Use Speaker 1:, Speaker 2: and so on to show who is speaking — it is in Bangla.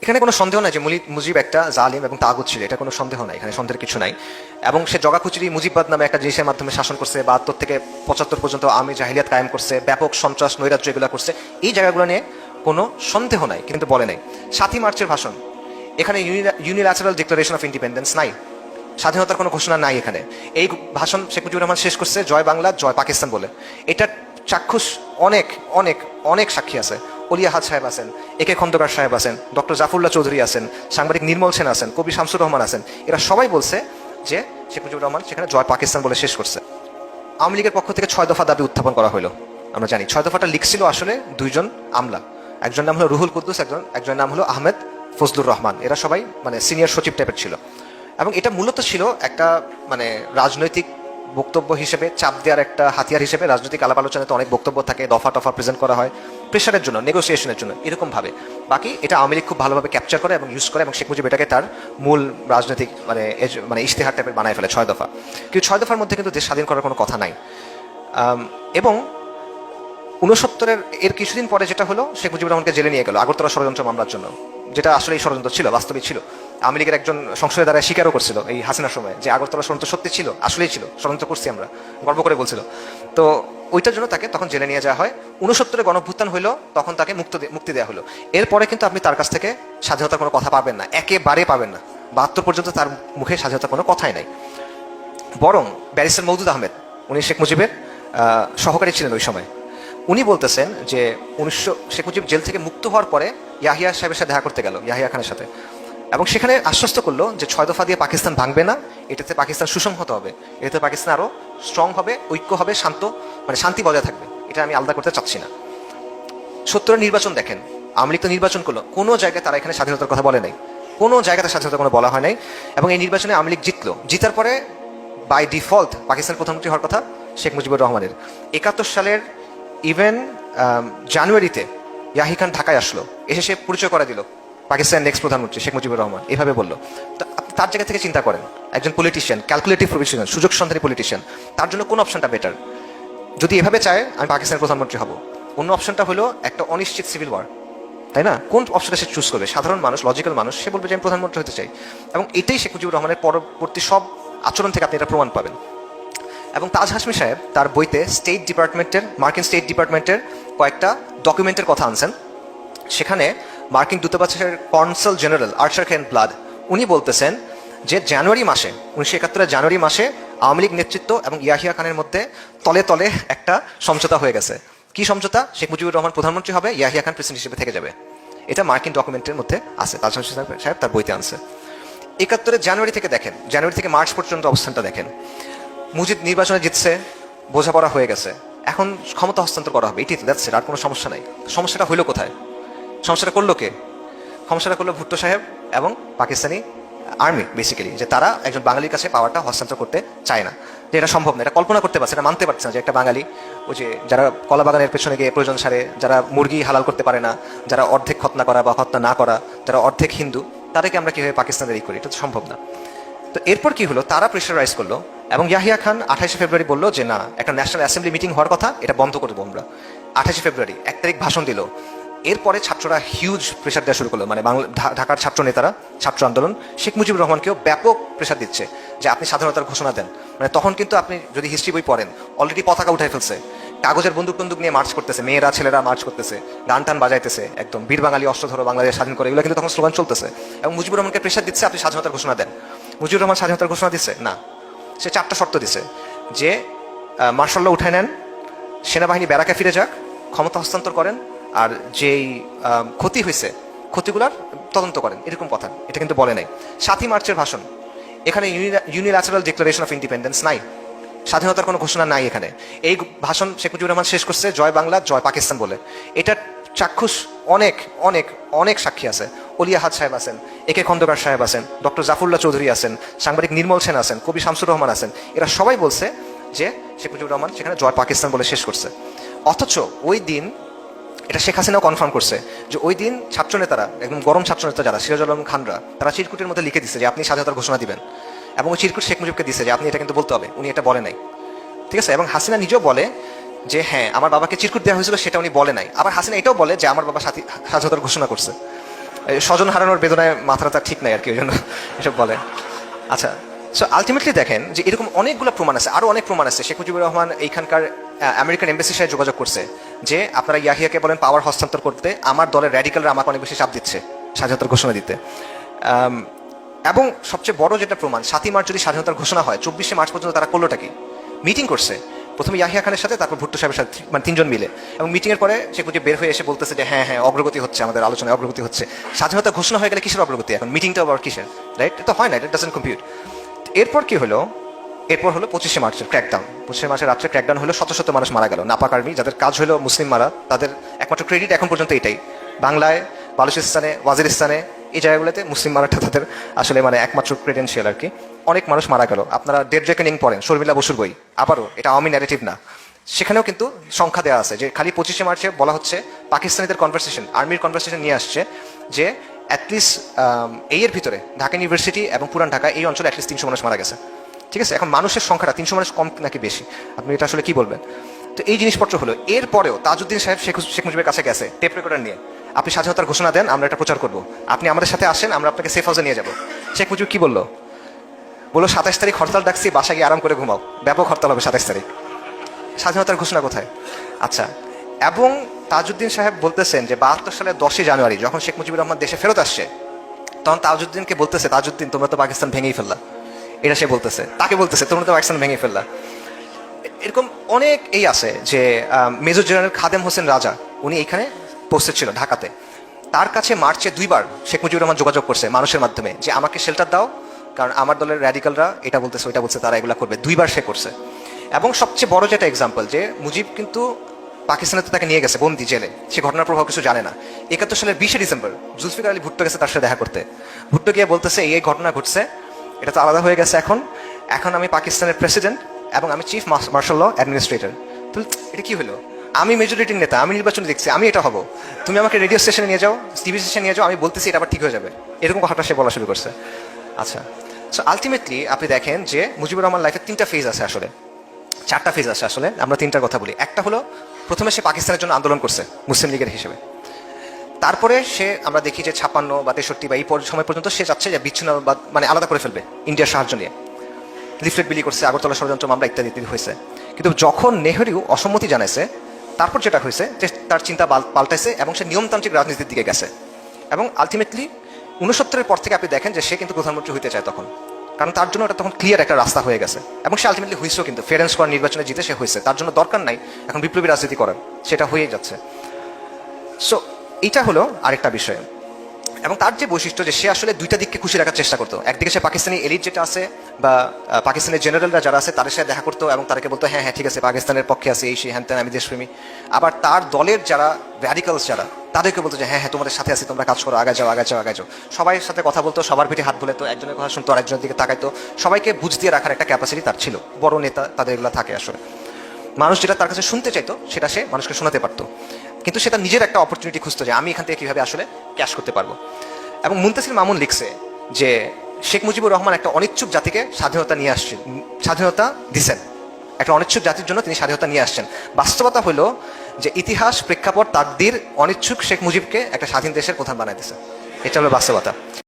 Speaker 1: এখানে কোনো সন্দেহ নাই যে মুজিব একটা জালিম এবং তাগুত ছিল, এটা কোনো সন্দেহ নাই, এখানে সন্দেহের কিছু নাই। এবং সে জগাখুচুরি মুজিববাদ নামে একটা জিনিসের মাধ্যমে শাসন করছে, 72 থেকে 75 পর্যন্ত আওয়ামী জাহিলিয়াত কায়েম করছে, ব্যাপক সন্ত্রাস নৈরাজ্য এগুলো করছে, এই জায়গাগুলো নিয়ে কোনো সন্দেহ নাই, কিন্তু বলে নাই। 7ই মার্চের ভাষণ, এখানে ইউনিল্যাটারাল ডিক্লারেশন অফ ইন্ডিপেন্ডেন্স নাই, স্বাধীনতার কোনো ঘোষণা নাই এখানে। এই ভাষণ শেখ মুজিবুর রহমান শেষ করছে জয় বাংলা জয় পাকিস্তান বলে। এটার চাক্ষুষ অনেক অনেক অনেক সাক্ষী আছে। অলি আহাদ সাহেব আছেন, একে খন্দকার সাহেব আছেন, ডক্টর জাফরুল্লাহ চৌধুরী আছেন, সাংবাদিক নির্মল সেন আছেন, কবি শামসুর রহমান আছেন, এরা সবাই বলছে যে শেখ মুজিবুর রহমান সেখানে জয় পাকিস্তান বলে শেষ করছে। আওয়ামী লীগের পক্ষ থেকে 6 দফা দাবি উত্থাপন করা হলো। আমরা জানি 6 দফাটা লিখছিল আসলে 2জন আমলা, একজন নাম হলো রুহুল কুদ্দুস, একজন নাম হলো আহমেদ ফজলুর রহমান। এরা সবাই মানে সিনিয়র সচিব টাইপের ছিল, এবং এটা মূলত ছিল একটা মানে রাজনৈতিক বক্তব্য হিসেবে, চাপ দেওয়ার একটা হাতিয়ার হিসেবে। রাজনৈতিক আলাপ আলোচনাতে অনেক বক্তব্য থাকে, দফা টফা প্রেজেন্ট করা হয় প্রেশারের জন্য, নেগোসিয়েশনের জন্য, এরকম ভাবে। বাকি এটা আওয়ামী লীগ খুব ভালোভাবে ক্যাপচার করে এবং ইউজ করে, এবং শেখ মুজিব এটাকে তার মূল রাজনৈতিক মানে ইশতেহার টাইপের বানায় ফেলে 6 দফা। কিন্তু 6 দফার মধ্যে কিন্তু দেশ স্বাধীন করার কোনো কথা নাই। এবং 69-এর এর কিছুদিন পরে যেটা হলো, শেখ মুজিবুর রহমানকে জেলে নিয়ে গেল আগরতলা ষড়যন্ত্র মামলার জন্য, যেটা আসলে এই ষড়যন্ত্র ছিল, বাস্তবিক ছিল। আওয়ামী লীগের একজন সংসদের দ্বারা স্বীকারও করছিল এই হাসিনার সময় যে আগরতলা ষড়যন্ত্র সত্যি ছিল, আসলেই ছিল, ষড়যন্ত্র করছি আমরা, গর্ব করে বলছিল। তো ওইটার জন্য তাকে তখন জেলে নিয়ে যাওয়া হয়। 69-এ গণঅভ্যুত্থান হইলো, তখন তাকে মুক্তি দেওয়া হলো। এরপরে কিন্তু আপনি তার কাছ থেকে স্বাধীনতার কোনো কথা পাবেন না, একেবারে পাবেন না। 72 পর্যন্ত তার মুখে স্বাধীনতার কোনো কথাই নাই। বরং ব্যারিস্টার মওদুদ আহমেদ, উনি শেখ মুজিবের সহকারী ছিলেন ওই সময়, উনি বলতেছেন যে শেখ মুজিব জেল থেকে মুক্ত হওয়ার পরে ইয়াহিয়া সাহেবের সাথে দেখা করতে গেল, ইয়াহিয়া খানের সাথে, এবং সেখানে আশ্বস্ত করলো যে 6 দফা দিয়ে পাকিস্তান ভাঙবে না, এটাতে পাকিস্তান সুসংহত হবে, এটাতে পাকিস্তান আরো স্ট্রং হবে, ঐক্য হবে, শান্তি বজায় থাকবে। এটা আমি আলাদা করতে চাচ্ছি না। 70-এর নির্বাচন দেখেন, আওয়ামী লীগ তো নির্বাচন করলো, কোনো জায়গায় তারা এখানে স্বাধীনতার কথা বলে নাই, কোনো জায়গাতে স্বাধীনতার কোনো বলা হয় নাই। এবং এই নির্বাচনে আওয়ামী লীগ জিতলো, জিতার পরে বাই ডিফল্ট পাকিস্তানের প্রধানমন্ত্রী হওয়ার কথা শেখ মুজিবুর রহমানের। 71 সালের ইভেন জানুয়ারিতে ইয়াহি খান ঢাকায় আসলো, এসে সে পরিচয় করে দিল পাকিস্তানের নেক্সট প্রধানমন্ত্রী শেখ মুজিবুর রহমান, এভাবে বললো। তো আপনি তার জায়গা থেকে চিন্তা করেন, একজন পলিটিশিয়ান, ক্যালকুলেটিভ প্রফেশনাল, সুযোগ সন্ধানী পলিটিশিয়ান, তার জন্য কোন অপশনটা বেটার? যদি এভাবে চায় আমি পাকিস্তানের প্রধানমন্ত্রী হব, অন্য অপশনটা হলো একটা অনিশ্চিত সিভিল ওয়ার, তাই না? কোন অপশনটা সে চুজ করবে? সাধারণ মানুষ, লজিক্যাল মানুষ, সে বলবে যে আমি প্রধানমন্ত্রী হতে চাই। এবং এটাই শেখ মুজিবুর রহমানের পরবর্তী সব আচরণ থেকে আপনি এটা প্রমাণ পাবেন। এবং তাজ হাসমি সাহেব তার বইতে মার্কিন স্টেট ডিপার্টমেন্টের কয়েকটা ডকুমেন্টের কথা আনছেন। সেখানে মার্কিন দূতাবাসের কনসাল জেনারেল আর্চার কেন ব্লাড, উনি বলতেছেন যে জানুয়ারি মাসে, 1971 জানুয়ারি মাসে আওয়ামী লীগ নেতৃত্ব এবং ইয়াহিয়া খানের মধ্যে তলে তলে একটা সমঝোতা হয়ে গেছে। কি সমঝোতা? শেখ মুজিবুর রহমান প্রধানমন্ত্রী হবে, ইয়াহিয়া খান প্রেসিডেন্ট হিসেবে থেকে যাবে। এটা মার্কিন ডকুমেন্টের মধ্যে আছে, তাজ হাসমি সাহেব তার বইতে আনছে। 71 জানুয়ারি থেকে দেখেন, জানুয়ারি থেকে মার্চ পর্যন্ত অবস্থানটা দেখেন। মুজিব নির্বাচনে জিতছে, বোঝাপড়া হয়ে গেছে, এখন ক্ষমতা হস্তান্তর করা হবে, এটি দ্যাটস ইট, আর কোনো সমস্যা নাই। সমস্যাটা হইলো কোথায়? সমস্যাটা করলো কে? সমস্যাটা করলো ভুট্টো সাহেব এবং পাকিস্তানি আর্মি, বেসিক্যালি, যে তারা একজন বাঙালির কাছে পাওয়ারটা হস্তান্তর করতে চায় না, যে এটা সম্ভব না, এটা কল্পনা করতে পারছে, এটা মানতে পারছে না যে একটা বাঙালি, ওই যে যারা কলা বাগানের পেছনে গিয়ে প্রয়োজন সারে, যারা মুরগি হালাল করতে পারে না, যারা অর্ধেক খতনা করা বা খতনা না করা, যারা অর্ধেক হিন্দু, তাদেরকে আমরা কিভাবে পাকিস্তানের করি? এটা তো সম্ভব না। তো এরপর কি হলো? তারা প্রেশারাইজ করলো এবং ইয়াহিয়া খান 28 ফেব্রুয়ারি বললো যে না, একটা ন্যাশনাল অ্যাসেম্বলি মিটিং হওয়ার কথা, এটা বন্ধ করে দেবো আমরা। 28 ফেব্রুয়ারি 1 তারিখ ভাষণ দিল। এরপরে ছাত্ররা হিউজ প্রেশার দেওয়া শুরু করলো, মানে ঢাকার ছাত্র নেতারা, ছাত্র আন্দোলন শেখ মুজিবুর রহমানকেও ব্যাপক প্রেশার দিচ্ছে যে আপনি স্বাধীনতার ঘোষণা দেন। মানে তখন কিন্তু আপনি যদি হিস্ট্রি বই পড়েন, অলরেডি পতাকা উঠাই ফেলছে, কাগজের বন্দুক নিয়ে মার্চ করতেছে, মেয়েরা ছেলেরা মার্চ করতেছে, গান টান বাজাইতেছে, একদম বীর বাঙালি অস্ত্র ধরো বাংলাদেশ স্বাধীন করে, এগুলো কিন্তু তখন স্লোগান চলতেছে। এবং মুজিবুর রহমানকে প্রেশার দিচ্ছে আপনি স্বাধীনতার ঘোষণা দেন। মুজিবুর রহমান স্বাধীনতার ঘোষণা দিচ্ছে না, সে 4টা শর্ত দিছে যে মার্শাল্লাহ উঠায় নেন, সেনাবাহিনী ব্যারাকে ফিরে যাক, ক্ষমতা হস্তান্তর করেন, আর যেই ক্ষতি হয়েছে ক্ষতিগুলার তদন্ত করেন, এরকম কথা। এটা কিন্তু বলে নাই। 7ই মার্চের ভাষণ, এখানে ইউনিল্যাটারাল ডিক্লারেশন অফ ইন্ডিপেন্ডেন্স নাই, স্বাধীনতার কোনো ঘোষণা নাই এখানে। এই ভাষণ শেখ মুজিবুর রহমান শেষ করছে জয় বাংলা জয় পাকিস্তান বলে। এটার চাক্ষুষ অনেক অনেক অনেক সাক্ষী আছে। অলি আহাদ সাহেব আছেন, একে খন্দকার সাহেব আছেন, ডক্টর জাফরুল্লাহ চৌধুরী আছেন, সাংবাদিক নির্মল সেন আছেন, কবি শামসুর রহমান আছেন, এরা সবাই বলছে যে শেখ মুজিবুর রহমান সেখানে জয় পাকিস্তান বলে শেষ করছে। অথচ ওই দিন এটা শেখ হাসিনাও কনফার্ম করছে যে ওই দিন ছাত্রনেতারা, একদম গরম ছাত্রনেতা যারা, সিরাজুল আলম খানরা, তারা চিরকুটের মধ্যে লিখে দিচ্ছে যে আপনি স্বাধীনতার ঘোষণা দিবেন, এবং ওই চিরকুট শেখ মুজিবকে দিচ্ছে যে আপনি এটা কিন্তু বলতে হবে, উনি এটা বলে নাই। ঠিক আছে? এবং হাসিনা নিজেও বলে যে হ্যাঁ আমার বাবাকে চিরকুট দেওয়া হয়েছিল, সেটা উনি বলে নাই। আবার হাসিনা এটাও বলে যে আমার বাবা স্বাধীনতার ঘোষণা করছে। স্বজন হারানোর বেদনায় মাথাটা ঠিক নাই আর কি, ওই জন্য এসব বলে। আচ্ছা, সো আলটিমেটলি দেখেন যে এরকম অনেকগুলো প্রমাণ আছে, আরও অনেক প্রমাণ আছে। শেখ মুজিবুর রহমান এইখানকার আমেরিকান এম্বাসির সাথে যোগাযোগ করছে যে আপনারা ইয়াহিয়াকে বলেন পাওয়ার হস্তান্তর করতে, আমার দলের র্যাডিক্যালরা আমাকে অনেক বেশি চাপ দিচ্ছে স্বাধীনতার ঘোষণা দিতে। এবং সবচেয়ে বড় যেটা প্রমাণ, 7ই মার্চ যদি স্বাধীনতার ঘোষণা হয়, 24শে মার্চ পর্যন্ত তারা করলোটা কি? মিটিং করছে, প্রথমে ইয়াহিয়া খানের সাথে, তারপর ভুট্টো সাহেবের সাথে, মানে 3জন মিলে। এবং মিটিংয়ের পরে শেখ মুজিব বের হয়ে এসে বলতেছে যে হ্যাঁ হ্যাঁ অগ্রগতি হচ্ছে, আমাদের আলোচনায় অগ্রগতি হচ্ছে। স্বাধীনতা ঘোষণা হয়ে গেলে কিসের অগ্রগতি? এখন মিটিংটা আবার কিসের? রাইট, তো হয় না, ইট ডাজন্ট কম্পিউট। এরপর কি হলো? এরপর হলো 25শে মার্চের ক্র্যাকডাউন। 25শে মার্চের রাত্রে ক্র্যাকডাউন হলো, শত শত মানুষ মারা গেল। নাপাক আর্মি, যাদের কাজ হলো মুসলিম মারা, তাদের একমাত্র ক্রেডিট এখন পর্যন্ত এটাই। বাংলায়, বালুচিস্তানে, ওয়াজিরিস্তানে, এই জায়গাগুলোতে মুসলিম মারাটা তাদের আসলে মানে একমাত্র ক্রেডেন্সিয়াল আর কি। অনেক মানুষ মারা গেল। আপনারা ডেড রেকনিং পড়েন, শর্মিলা বসুর বই, আবারও এটা আওয়ামী ন্যারেটিভ না, সেখানেও কিন্তু সংখ্যা দেওয়া আছে যে খালি 25শে মার্চে বলা হচ্ছে, পাকিস্তানিদের কনভারসেশন, আর্মির কনভারসেশন নিয়ে আসছে যে অ্যাটলিস্ট এই এর ভিতরে ঢাকা ইউনিভার্সিটি এবং পুরান ঢাকা এই অঞ্চলে অ্যাটলিস্ট 300 মানুষ মারা গেছে। ঠিক আছে, এখন মানুষের সংখ্যাটা 300 মানুষ কম নাকি বেশি, আপনি এটা আসলে কি বলবেন? তো এই জিনিসপত্র হলো। এরপরেও তাজউদ্দিন সাহেব শেখ মুজিবের কাছে গেছে টেপ রেকর্ডার নিয়ে, আপনি স্বাধীনতার ঘোষণা দেন, আমরা এটা প্রচার করবো, আপনি আমাদের সাথে আসেন, আমরা আপনাকে সেফ হাউসে নিয়ে যাবো। শেখ মুজিব কি বললো? 27 তারিখ হরতাল ডাকছি, বাসায় গিয়ে আরাম করে ঘুমাও, ব্যাপক হরতাল হবে 27 তারিখ। স্বাধীনতার ঘোষণা কোথায়? আচ্ছা, এবং তাজউদ্দিন সাহেব বলতেছেন যে 72 সালের 10ই জানুয়ারি যখন শেখ মুজিবুর রহমান দেশে ফেরত আসছে, তখন তাজউদ্দিনকে বলতেছে, তাজউদ্দিন তোমরা তো পাকিস্তান ভেঙেই ফেললা, এটা সে বলতেছে, তাকে বলতেছে তোমরা তো পাকিস্তান ভেঙে ফেললা। এরকম অনেক এই আছে যে মেজর জেনারেল খাদেম হোসেন রাজা, উনি এইখানে পোস্টেড ছিল ঢাকাতে, তার কাছে মার্চে 2বার শেখ মুজিবুর রহমান যোগাযোগ করছে মানুষের মাধ্যমে যে আমাকে শেল্টার দাও, কারণ আমার দলের র্যাডিক্যালরা এটা বলতেছে ওইটা বলছে, তারা এগুলা করবে। 2বার সে করছে। এবং সবচেয়ে বড় যেটা এক্সাম্পল, যে মুজিব কিন্তু পাকিস্তানে তো তাকে নিয়ে গেছে বন্দি জেলে, সে ঘটনার প্রভাব কিছু জানে না। 71 সালের 20শে ডিসেম্বর জুলফিকার আলী ভুট্টো গেছে তার সাথে দেখা করতে। ভুট্টো গিয়ে বলতেছে এই ঘটনা ঘটছে, এটা তো আলাদা হয়ে গেছে, এখন আমি পাকিস্তানের প্রেসিডেন্ট এবং আমি চিফ মার্শাল ল অ্যাডমিনিস্ট্রেটর। তো এটা কি হলো? আমি মেজরিটির নেতা, আমি নির্বাচনে দেখছি, আমি এটা হব, তুমি আমাকে রেডিও স্টেশনে নিয়ে যাও, টিভি স্টেশনে নিয়ে যাও, আমি বলতেছি এটা আবার ঠিক হয়ে যাবে, এরকম কথাটা সে বলা শুরু করছে। আচ্ছা, সো আলটিমেটলি আপনি দেখেন যে মুজিবুর রহমান লাইফের 3টা ফেজ আছে, আসলে 4টা ফেজ আছে, আসলে আমরা 3টার কথা বলি। একটা হলো প্রথমে সে পাকিস্তানের জন্য আন্দোলন করছে মুসলিম লীগের হিসেবে, তারপরে সে আমরা দেখি যে 56 বা 63 বা এই সময় পর্যন্ত সে চাচ্ছে যে বিচ্ছিন্নবাদ মানে আলাদা করে ফেলবে ইন্ডিয়ার সাহায্য নিয়ে, লিফলেট বিলি করছে, আগরতলা ষড়যন্ত্র মামলা ইত্যাদি ইত্যাদি হয়েছে। কিন্তু যখন নেহরু অসম্মতি জানাইছে, তারপর যেটা হয়েছে যে তার চিন্তা পাল্টাইছে এবং সে নিয়মতান্ত্রিক রাজনীতির দিকে গেছে। এবং আলটিমেটলি 69-এর পর থেকে আপনি দেখেন যে সে কিন্তু প্রধানমন্ত্রী হইতে চায় তখন, কারণ তার জন্য এটা তখন ক্লিয়ার একটা রাস্তা হয়ে গেছে। এবং সে আলটিমেটলি হয়েছেও, কিন্তু ফেরেন্স করার নির্বাচনে জিতে সে হয়েছে, তার জন্য দরকার নাই এখন বিপ্লবী রাজনীতি করার, সেটা হয়েই যাচ্ছে। সো এইটা হলো আরেকটা বিষয়। এবং তার যে বৈশিষ্ট্য যে সে আসলে 2টা দিককে খুশি রাখার চেষ্টা করতো। একদিকে সে পাকিস্তানি এলিট যেটা আছে বা পাকিস্তানের জেনারেলরা যারা আছে তাদের সাথে দেখা করতো এবং তাদেরকে বলতো হ্যাঁ হ্যাঁ ঠিক আছে পাকিস্তানের পক্ষে আছে, এই সেই হ্যান ত্যান, আমি দেশপ্রেমী। আবার তার দলের যারা র্যাডিক্যালস যারা, তাদেরকে বলতো যে হ্যাঁ হ্যাঁ তোমাদের সাথে আছি, তোমরা কাজ করো, আগে যাও আগে যাও আগে যাও। সবাই সাথে কথা বলতো, সবার পিঠে হাত বুলাতো, একজনের কথা শুনতো, আরেকজনের দিকে তাকাইতো, সবাইকে বুঝ দিয়ে রাখার একটা ক্যাপাসিটি তার ছিল। বড় নেতা তাদের এগুলো থাকে আসলে, মানুষ যেটা তার কাছে শুনতে চাইতো সেটা সে মানুষকে শোনাতে পারতো, কিন্তু সেটা নিজের একটা অপরচুনিটি খুঁজতো যে আমি এখান থেকে কীভাবে আসলে ক্যাশ করতে পারবো। এবং মুনতাসির মামুন লিখছে যে শেখ মুজিবুর রহমান একটা অনিচ্ছুক জাতিকে স্বাধীনতা নিয়ে আসছেন, স্বাধীনতা দিচ্ছেন, একটা অনিচ্ছুক জাতির জন্য তিনি স্বাধীনতা নিয়ে আসছেন। বাস্তবতা হলো যে ইতিহাস প্রেক্ষাপট তাকদীর অনিচ্ছুক শেখ মুজিবকে একটা স্বাধীন দেশের প্রধান বানাই দিয়েছে, এটা হলো বাস্তবতা।